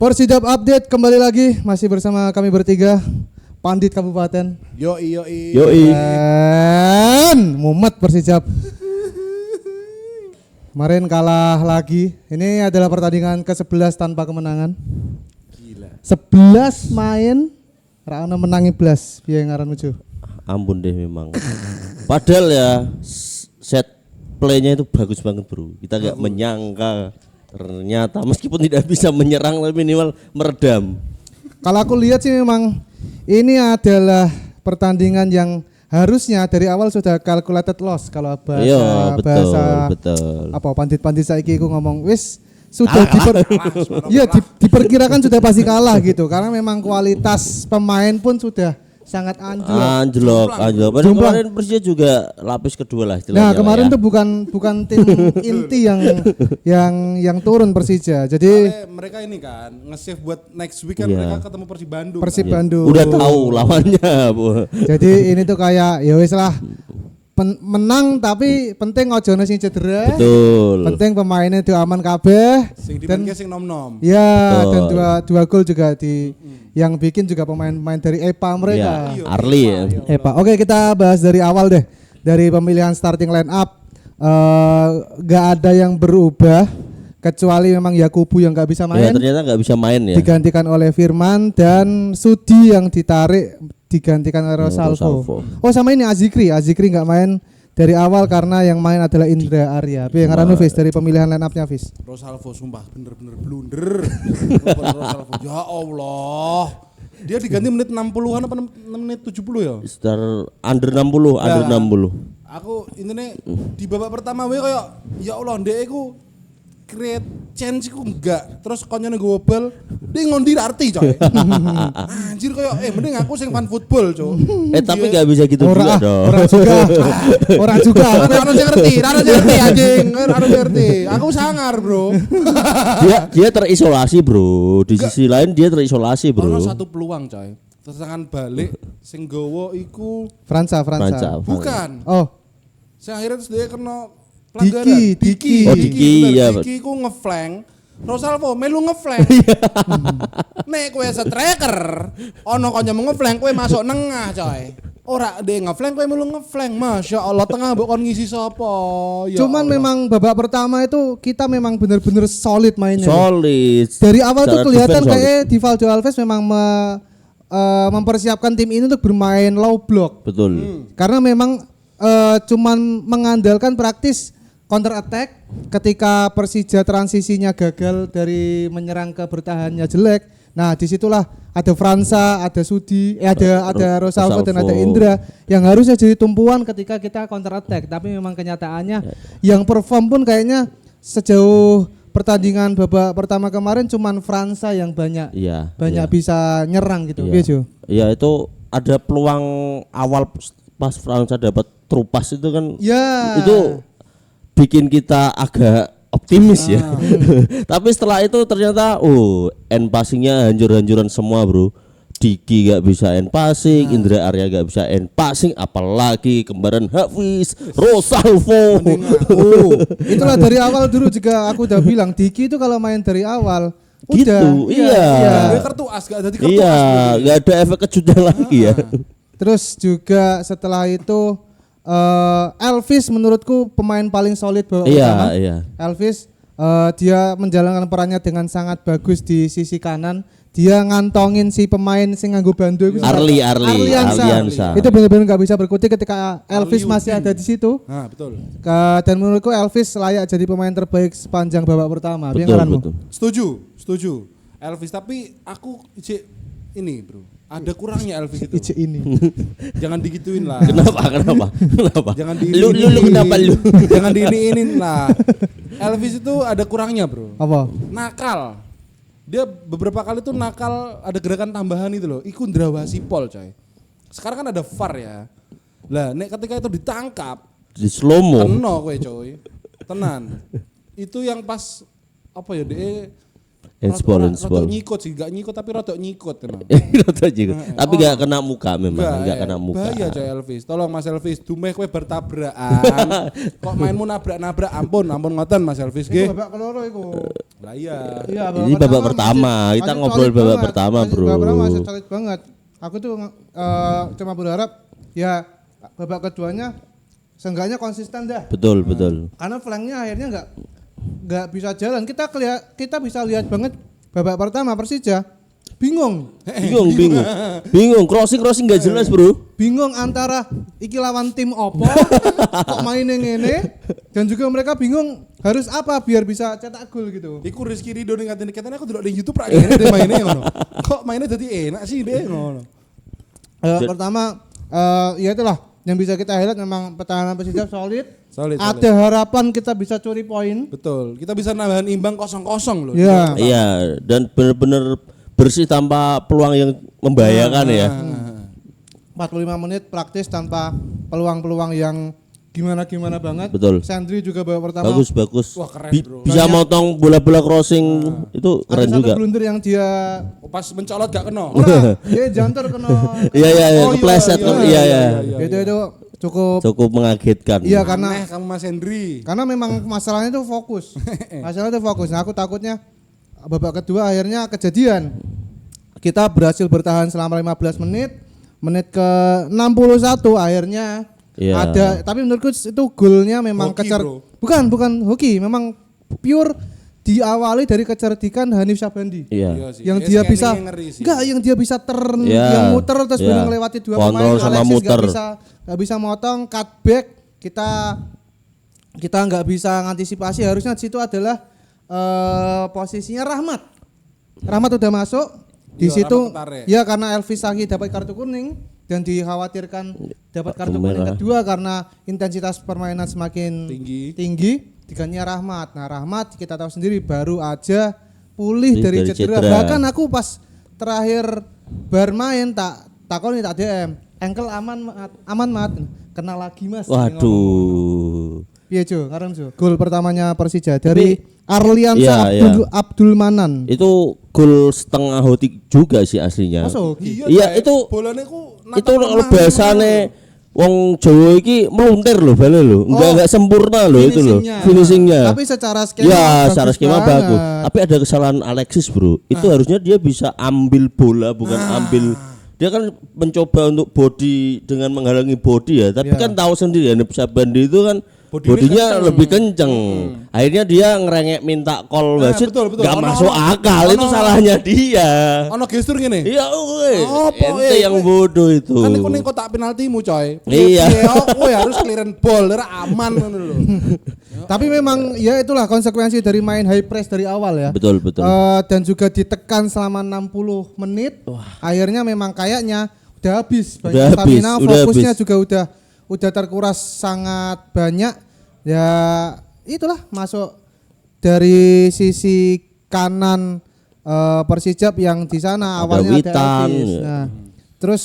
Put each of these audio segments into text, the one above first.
Persidap update kembali lagi masih bersama kami bertiga Pandit Kabupaten. Yoi. Dan Mumet Persijap. Kemarin kalah lagi. Ini adalah pertandingan ke-11 tanpa kemenangan. Gila. 11 main Rana menangi belas piye ngaran muju. Ampun deh memang. Padahal ya set playnya itu bagus banget bro. Kita nggak menyangka ternyata meskipun tidak bisa menyerang tapi minimal meredam. Kalau aku lihat sih memang ini adalah pertandingan yang harusnya dari awal sudah calculated loss kalau bahasa Betul. apa pandit-pandit saiki ku ngomong wis sudah diperkirakan sudah pasti kalah gitu karena memang kualitas pemain pun sudah sangat anjlok. Padahal kemarin Persija juga lapis kedua lah istilahnya. Nah, kemarin ya. tuh bukan tim inti yang turun Persija. Jadi mereka ini kan nge-save buat next week kan mereka ketemu Persib Bandung. Bandung. Udah tahu lawannya, Bu. Jadi ini tuh kayak ya wis lah menang tapi penting ojo sing cedera. Betul. Penting pemainnya itu aman kabeh. Sing dimainke sing nom-nom. Ya, dan dua gol juga yang bikin juga pemain-pemain dari EPA mereka. Ya, Arli ya. EPA. Oke, kita bahas dari awal deh. Dari pemilihan starting line up gak ada yang berubah kecuali memang Yakubu yang gak bisa main. Ya ternyata nggak bisa main ya. Digantikan oleh Firman dan Sudi yang ditarik digantikan oleh Rosalvo. Oh sama ini Azikri nggak main dari awal karena yang main adalah Indra Arya. Tapi yang ngarano Fis dari pemilihan line up-nya Fis. Rosalvo sumpah bener-bener blunder. Rosalvo. Ya Allah. Dia diganti menit 60-an apa menit 70 ya? Sekitar under 60, under 60. Aku intine di babak pertama we kayak ya Allah ndek iku create chance ku enggak. Terus konyane gue bal, dia ngondi arti coy. Anjir kayak mending aku sing fan football coy. Tapi enggak bisa gitu juga dong. Ora juga. Ora ngerti anjing. Ora ngerti. Aku sangar, Bro. Dia terisolasi, Bro. Di sisi lain dia terisolasi, Bro. Ono satu peluang coy. Tendangan balik sing gowo iku Fransa. Bukan. Oh. Sing akhirnya terus dia kena Diki. Oh, Diki ya. Diki ku ngeflank. Rosalvo melu ngeflank. Nek kowe striker, ono kancamu ngeflank kowe masuk nengah, coy. Ora de ngeflank kowe melu ngeflank. Masya Allah tengah mbok kon ngisi sapa? Ya Cuman Allah. memang babak pertama itu kita memang benar-benar solid mainnya. Solid. Dari awal tuh kelihatan kayak solid. Divaldo Alves memang mempersiapkan tim ini untuk bermain low block. Betul. Karena memang cuman mengandalkan praktis counter attack ketika Persija transisinya gagal dari menyerang ke bertahannya jelek. Nah, disitulah ada Fransa, ada Sudi, ada Rosalvo dan ada Indra yang harusnya jadi tumpuan ketika kita counter attack. Tapi memang kenyataannya yang perform pun kayaknya sejauh pertandingan babak pertama kemarin cuman Fransa yang banyak bisa nyerang gitu. Iya, itu ada peluang awal pas Fransa dapat trupas itu kan. Itu bikin kita agak optimis ya. Tapi setelah itu ternyata end passingnya hancur-hancuran semua, Bro. Diki gak bisa end passing, Indra Arya gak bisa end passing, apalagi kembaran Hafiz, Rosalvo. Itulah dari awal dulu juga aku udah bilang Diki itu kalau main dari awal gitu, iya. Dia kartu as gak ada kartu as. Iya, gak ada efek kejutnya lagi ya. Terus juga setelah itu Elvis menurutku pemain paling solid babak pertama. Iya. Elvis dia menjalankan perannya dengan sangat bagus di sisi kanan. Dia ngantongin si pemain sing nganggo bandu itu Arliansa. Itu benar-benar nggak bisa berkutik ketika Elvis masih ada di situ. Nah, betul. Dan menurutku Elvis layak jadi pemain terbaik sepanjang babak pertama. Betul. Setuju. Elvis tapi aku ini, Bro. Ada kurangnya Elvis itu. Ice ini. Jangan digituin lah. Kenapa? Jangan Lu kenapa lu? Jangan diiniin lah. Elvis itu ada kurangnya, Bro. Apa? Nakal. Dia beberapa kali tuh nakal, ada gerakan tambahan itu loh. Iku ndrawasipol, coy. Sekarang kan ada VAR ya. Lah, nek ketika itu ditangkap Di slow mo. kena kowe, coy. Tenan. Itu yang pas apa ya, Handsball. Rodok nyikut sih, gak nyikut tapi rodok nyikut emang. Tapi gak kena muka memang, gak kena muka. Bahaya coy Elvis. Tolong Mas Elvis, dumeh kowe bertabrakan. Kok mainmu nabrak-nabrak, ampun ngoten Mas Elvis nggih. Babak keloro iku. Lah iya. Ini babak pertama, kita ngobrol babak pertama, Bro. Babak pertama masih solid banget. Aku tuh cuma berharap ya babak keduanya seenggaknya konsisten dah. Betul. Karena flanknya akhirnya nggak bisa jalan. Kita bisa lihat banget babak pertama Persija bingung, crossing nggak jelas, Bro. Bingung antara iki lawan tim opo, kok mainnya ngene, dan juga mereka bingung harus apa biar bisa cetak gol gitu. Iku Rizky Ridho ning katanya aku delok di YouTube ra ngene deh mainnya ngono. Kok mainnya jadi enak sih deh ngono. Pertama ya itulah yang bisa kita highlight, memang pertahanan Persija solid. Ada harapan kita bisa curi poin. Betul. Kita bisa nambahan imbang 0-0 loh. Iya, dan benar-benar bersih tanpa peluang yang membahayakan ya. 45 menit praktis tanpa peluang-peluang yang gimana banget. Betul. Sandri juga babak pertama bagus. Wah, keren, Bro. Bisa motong bola-bola crossing itu keren ada juga. Ada blunder yang dia pas mencolot gak kena. Dia jantar kena. Iya, kepleset. Iya. Itu cukup mengagetkan. Iya, karena kamu Mas Hendri. Karena memang masalahnya itu fokus. Nah, aku takutnya babak kedua akhirnya kejadian. Kita berhasil bertahan selama 15 menit. Menit ke 61 akhirnya ada, tapi menurutku itu golnya memang bukan hoki, memang pure diawali dari kecerdikan Hanif Syabandi. Yang dia bisa yang dia bisa turn, yang muter terus melewati dua pemain. Alexis enggak bisa motong, cutback. Kita enggak bisa ngantisipasi. Harusnya di situ adalah posisinya Rahmat udah masuk di situ ya, karena Elvis Sagi dapat kartu kuning dan dikhawatirkan dapat kartu kuning kedua karena intensitas permainan semakin tinggi. Digantinya Rahmat. Nah, Rahmat kita tahu sendiri baru aja pulih dari cedera. Bahkan aku pas terakhir bermain tak DM, ankle aman mat, kena lagi Mas. Waduh. Iya Jo, ngarang Jo. Gol pertamanya Persija dari Arliansa Abdul Manan. Itu gol setengah hoti juga sih aslinya. Iya, itu bolane ku itu biasane wong Jawa iki meluntir lho bale lho. Enggak sempurna lho itu lho finishingnya. Tapi secara skema bagus. Tapi ada kesalahan Alexis, Bro. Itu harusnya dia bisa ambil bola bukan ambil. Dia kan mencoba untuk body dengan menghalangi body ya, tapi kan tahu sendiri ya Syabandi itu kan bodinya lebih kenceng. Akhirnya dia ngerengek minta call wasit, gak masuk akal. Itu salahnya dia. Ono gestur ngene. Iya, ente yang bodoh itu. Kan iku ning kotak penaltimu, coy. Iya. Kowe harus clearance ball, ora aman ngono lho. Tapi memang ya itulah konsekuensi dari main high press dari awal ya. Betul. Dan juga ditekan selama 60 menit. Akhirnya memang kayaknya udah habis. Stamina, fokusnya juga udah terkuras sangat banyak. Ya itulah masuk dari sisi kanan Persijap yang di sana awalnya ada Elvis. Nah, terus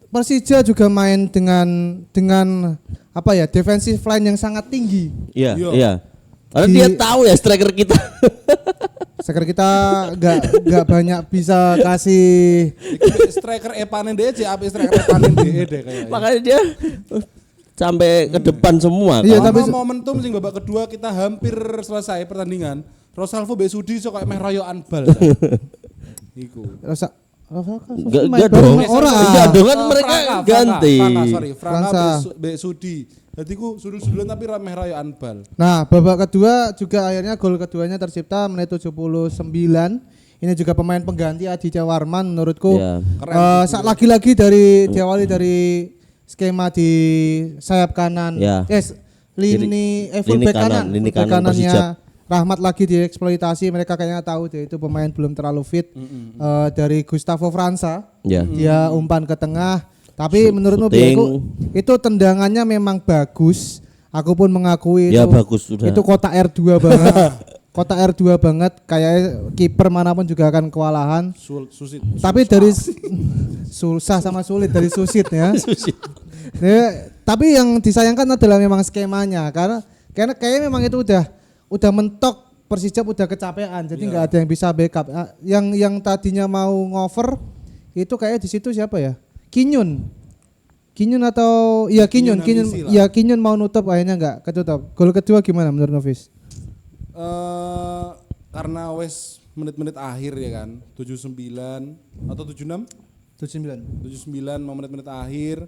Persija juga main dengan apa ya, defensive line yang sangat tinggi. Iya. Karena dia tahu ya striker kita. Striker kita enggak banyak bisa kasih. Striker Epanen DE api striker Epanen DE deh kayaknya. Makanya dia sampai ke depan semua. Iya, tapi momentum sing babak kedua kita hampir selesai pertandingan. Rosalvo Besudi sok kayak meh royokan bal. Iku. Enggak dong. Enggak dong, kan mereka ganti. Franka Besudi. Jadi ku sudul-sudulan tapi meh royokan bal. Nah, babak kedua juga akhirnya gol keduanya tercipta menit 79. Ini juga pemain pengganti Aditya Warman menurutku. Lagi-lagi diawali dari skema di sayap kanan. Lini kanannya Rahmat lagi dieksploitasi. Mereka kayaknya tahu dia itu pemain belum terlalu fit. Dari Gustavo Fransa. Dia umpan ke tengah. Tapi menurutmu itu tendangannya memang bagus. Aku pun mengakui bagus, sudah. Itu kotak R2 banget. Kotak R2 banget, kayak kiper manapun juga akan kewalahan. Tapi dari susah sama sulit dari susit ya. Tapi yang disayangkan adalah memang skemanya, karena kayaknya memang itu udah mentok Persijap udah kecapean, jadi nggak ada yang bisa backup. Yang tadinya mau ngover itu kayak di situ siapa ya? Kinyun atau ya Kinyun ya Kinyun mau nutup akhirnya nggak ketutup. Gol kedua gimana menurut Novis? Karena wes menit-menit akhir ya kan, 79 atau 76? 79 mau menit-menit akhir.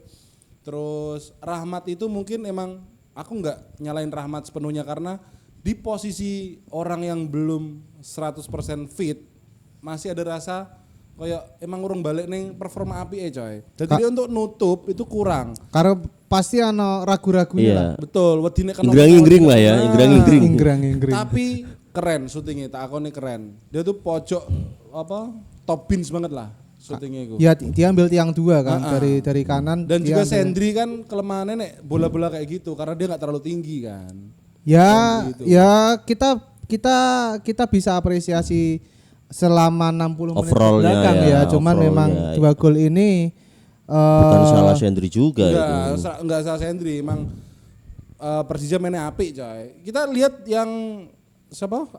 Terus Rahmat itu mungkin emang aku nggak nyalain Rahmat sepenuhnya karena di posisi orang yang belum 100% fit masih ada rasa kayak emang urung balik ning performa api coy. Jadi dia untuk nutup itu kurang. Karena pasti ana ragu-ragunya lah. Betul, wedine kan inggrang-inggring lah ya, inggrang-ingring. Tapi keren syutingnya, tak akoni keren. Dia tuh pojok apa? Top bins banget lah syutingnya itu. Ya dia ambil tiang dua kan dari kanan. Dan juga Sendri kan kelemahannya nek bola-bola kayak gitu karena dia nggak terlalu tinggi kan. Ya, gitu. Ya kita bisa apresiasi selama 60 menit belakang ya. Cuman memang dua gol ini bukan salah Sendri juga enggak salah Sendri, emang Persija mainnya apik coy. Kita lihat yang siapa?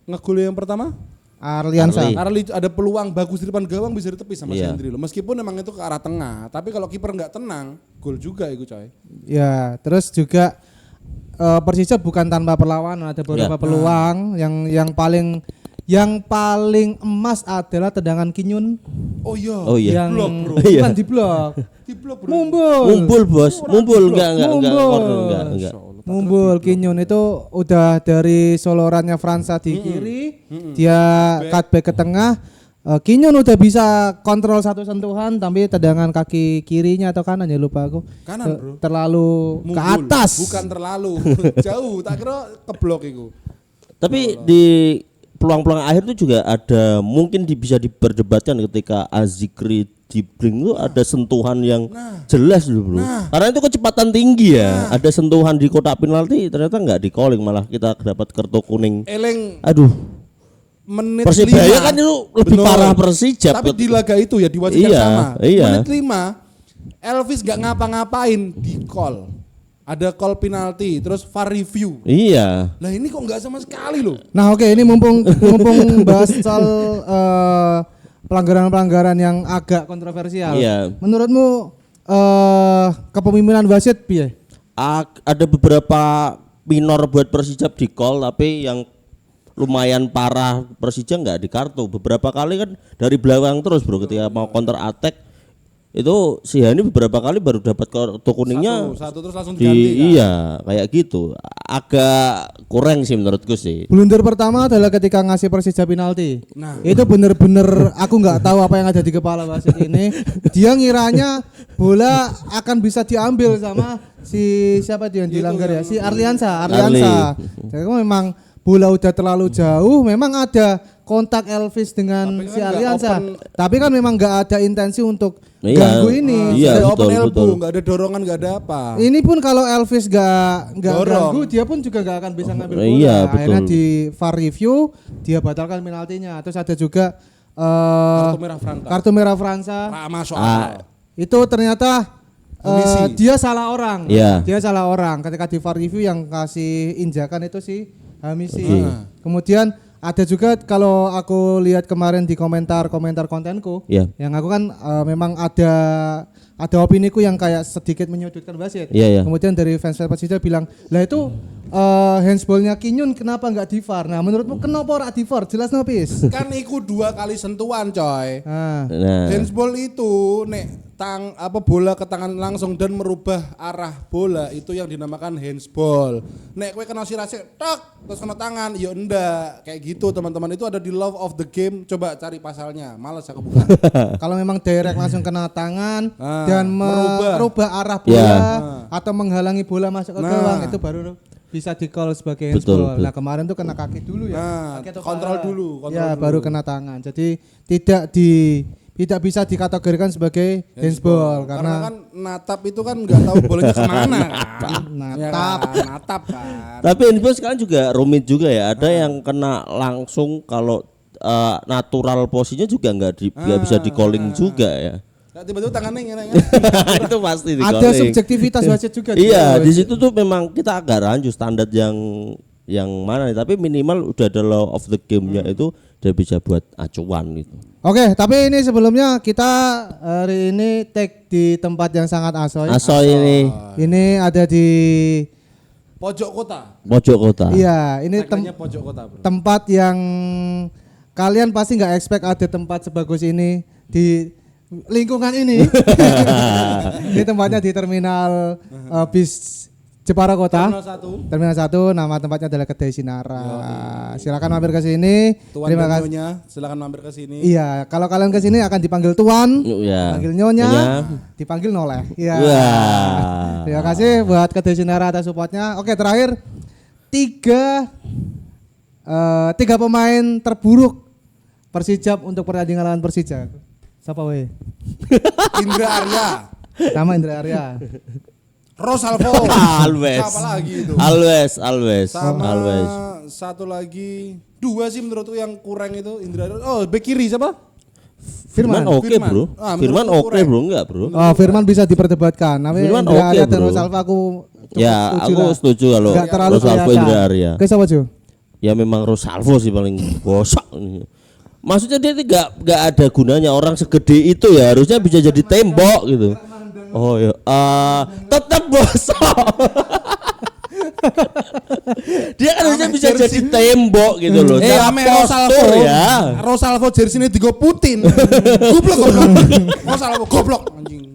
Ngegol yang pertama? Arliansa. Arli ada peluang bagus di depan gawang bisa ditepis sama Sendri loh. Meskipun emang itu ke arah tengah, tapi kalau kiper enggak tenang, gol juga itu coy. Ya, terus juga Persija bukan tanpa perlawanan, ada beberapa peluang yang paling emas adalah tendangan Kinyun. Oh iya. Yang blok, bro. Bukan di blok. Di blok, bro. Mumbul bos. Mumbul enggak. Mumbul Kinyun itu udah dari solorannya Fransa di kiri, dia cutback ke tengah. Kinyun udah bisa kontrol satu sentuhan, tapi tendangan kaki kirinya atau kanan ya lupa aku. Kanan bro. Terlalu Mumbul. ke atas. Bukan terlalu jauh, tak kira keblok itu. Tapi di peluang-peluang akhir itu juga ada mungkin bisa diperdebatkan ketika Azikri Jibring itu ada sentuhan yang jelas dulu bro. Karena itu kecepatan tinggi ya. Ada sentuhan di kotak penalti ternyata nggak di calling, malah kita dapat kartu kuning. Aduh. Menit Persibaya 5 kan itu lebih parah Persijap. Tapi di laga itu ya diwajibkan sama. Menit 5 Elvis gak ngapa-ngapain di call. Ada call penalti, terus VAR review. Iya. Lah ini kok nggak sama sekali loh. Nah oke, ini mumpung bahas soal pelanggaran-pelanggaran yang agak kontroversial. Iya. Menurutmu kepemimpinan wasit piye? Ada beberapa minor buat Persijap di call, tapi yang lumayan parah Persija nggak di kartu. Beberapa kali kan dari belakang terus bro, ketika mau counter attack itu si Hani beberapa kali baru dapat kartu kuningnya satu terus langsung diganti kan? Iya kayak gitu, agak kurang sih menurutku sih. Blunder pertama adalah ketika ngasih Persija penalti. Nah itu bener-bener aku nggak tahu apa yang ada di kepala wasit ini. Dia ngiranya bola akan bisa diambil sama si siapa dia yang dilanggar ya, si Arliansa. Jadi memang bola udah terlalu jauh, memang ada kontak Elvis dengan si Arliansa. Tapi kan memang nggak ada intensi untuk ganggu ini. Iya, open elbow, nggak ada dorongan, nggak ada apa. Ini pun kalau Elvis nggak ganggu, dia pun juga nggak akan bisa ngambil bola. Iya, akhirnya di VAR review, dia batalkan penaltinya. Terus ada juga kartu merah Fransa. Itu ternyata dia salah orang. Dia salah orang. Ketika di VAR review yang kasih injakan itu si Hamisi. Kemudian ada juga kalau aku lihat kemarin di komentar kontenku, yang aku kan memang ada opiniku yang kayak sedikit menyudutkan wasit. Kemudian dari fans Persija bilang, lah itu handsballnya Kinyun kenapa nggak di VAR? Nah menurutmu kenapa ora di VAR? Jelas nopis. Kan iku 2 kali sentuhan coy. Handsball itu nek bola ke tangan langsung dan merubah arah bola itu yang dinamakan handsball. Nek kowe kena sirase tok terus kena tangan, ya enggak. Kayak gitu teman-teman, itu ada di Love of the Game, coba cari pasalnya. Males aku buka. Kalau memang direct langsung kena tangan dan merubah arah bola atau menghalangi bola masuk ke gawang, itu baru bisa di-call sebagai handsball. Nah kemarin tuh kena kaki dulu ya. Kaki kontrol dulu. Baru kena tangan. Jadi tidak bisa dikategorikan sebagai handsball karena kan natap itu kan nggak tahu bolanya kemana kan. Natap kan. Tapi handsball sekarang juga rumit juga ya. Ada yang kena langsung, kalau natural posisinya juga nggak bisa di calling juga ya. Nah, tiba-tiba tangannya ngene. Itu pasti di calling. Ada subjektivitas wasit juga. Iya, di situ tuh memang kita agak rancu standar yang yang mana nih, tapi minimal udah ada law of the game-nya itu udah bisa buat acuan gitu. Oke, tapi ini sebelumnya kita hari ini take di tempat yang sangat asoy. Asoy ini Ini ada di Pojok kota. pojok kota. iya, ini Tagline-nya pojok kota, Bro. tempat yang kalian pasti nggak expect ada tempat sebagus ini di lingkungan ini. Ini tempatnya di terminal bis Jepara Kota. Terminal 1, nama tempatnya adalah Kedai Sinara. Silakan mampir ke sini. Terima kasih. Nyonya, silakan mampir ke sini. Iya, kalau kalian ke sini akan dipanggil tuan, Iya. dipanggil nyonya, dipanggil noleh. Iya. Wah. Terima kasih buat Kedai Sinara atas supportnya. Oke, terakhir tiga pemain terburuk Persijap untuk pertandingan lawan Persija. Siapa weh? Indra Arya, Sama Indra Arya. Rosalvo. Always. Siapa lagi itu? Always. Sama Always. satu lagi, dua sih menurutku yang kurang itu Indra Arya. Oh, bek kiri siapa? Firman oke Firman. bro. Ah, Firman menurutku oke kurang. bro, enggak bro. Oh, Firman bisa diperdebatkan. Tapi Firman Indra oke, Arya dan bro. Rosalvo aku cukup Ya setuju aku lah. setuju kalau Nggak terlalu Rosalvo kelihatan. Indra Arya. Oke, siapa Ju? Ya memang Rosalvo sih paling gosok. Maksudnya dia nggak ada gunanya, orang segede itu ya harusnya bisa jadi tembok gitu. Oh ya, tetap bosok. Dia kan harusnya bisa jadi tembok gitu loh. Ame Rosalvo Postur ya. Rosalvo jersey ini digo Putin. Goblok. Rosalvo goblok anjing.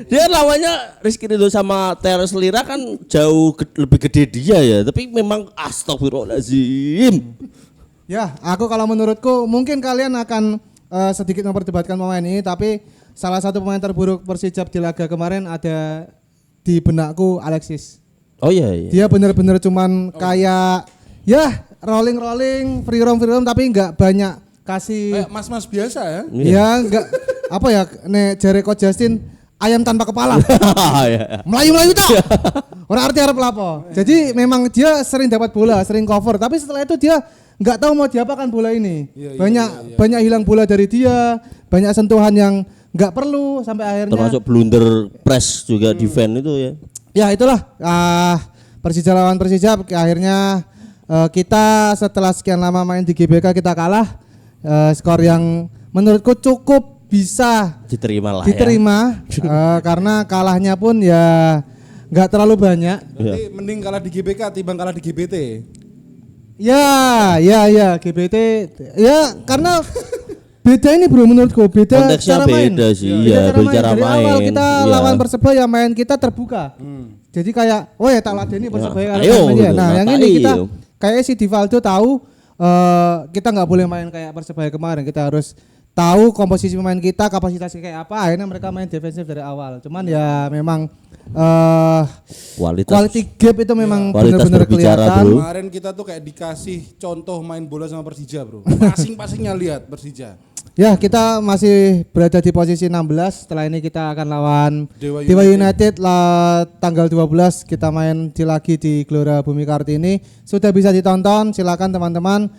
Dia lawannya Rizky Ridho sama Teres Lira kan jauh lebih gede dia ya, tapi memang astagfirullahaladzim. Ya, aku kalau menurutku mungkin kalian akan sedikit memperdebatkan pemain ini, tapi salah satu pemain terburuk Persijap di laga kemarin ada di benakku Alexis. Oh iya. Dia bener-bener cuman kayak ya rolling free roam tapi nggak banyak kasih. Kayak mas-mas biasa ya. Ya nggak apa ya, nek jare Coach Justin ayam tanpa kepala. Iya. Melayu tok. Orang arti arep lapo. Jadi memang dia sering dapat bola, sering cover, tapi setelah itu dia nggak tahu mau diapakan bola ini. Banyak hilang bola dari dia, banyak sentuhan yang nggak perlu sampai akhirnya. Termasuk blunder press juga defend itu ya. Ya itulah Persija lawan Persijap akhirnya kita setelah sekian lama main di GBK kita kalah. Skor yang menurutku cukup bisa Diterima lah diterima karena kalahnya pun ya nggak terlalu banyak. Berarti mending kalah di GBK timbang kalah di GBT. Ya GBT ya karena beda ini bro menurutku beda Konteksnya cara main. beda sih, Beda iya, cara cara Dari awal main, kita iya. lawan Persebaya main kita terbuka. Jadi kayak oh ya tak ladeni Persebaya ayo, kalau main dia. gitu, Nah yang matai, ini kita gitu. kayak si Divaldo tahu kita nggak boleh main kayak Persebaya kemarin, kita harus tahu komposisi pemain kita, kapasitasnya kayak apa. Akhirnya mereka main defensif dari awal. Cuman ya memang quality gap itu memang Kualitas benar-benar berbicara, kelihatan. bro. Kemarin kita tuh kayak dikasih contoh main bola sama Persija, bro. Passing-passingnya lihat Persija. Ya kita masih berada di posisi 16. Setelah ini kita akan lawan Dewa United tanggal 12 kita main lagi di Gelora Bumi Kartini. Sudah bisa ditonton, silakan teman-teman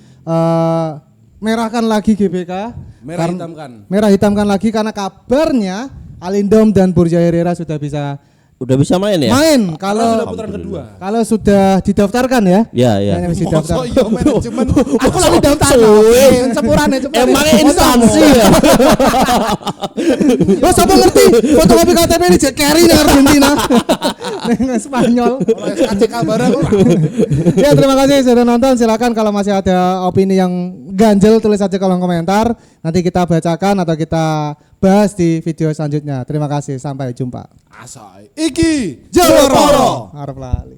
merahkan lagi GBK. Merah hitamkan lagi karena kabarnya Alindom dan Borja Herrera sudah bisa main ya? Main Kalau sudah putaran kedua. Kalau sudah didaftarkan ya. Ya. Yang didaftar. Masa iya manajemen. Aku lagi daftar. Cepurane. Emangnya instansi ya? Lo siapa ngerti fotokopi KTP ini Jack Carey nih Argentina. Dengan Spanyol. Oleh SKCK barang. Ya terima kasih sudah nonton. Silakan kalau masih ada opini yang ganjel tulis saja kolom komentar. Nanti kita bacakan atau kita bahas di video selanjutnya. Terima kasih, sampai jumpa. Asai. Iki Jawara. Arep lali.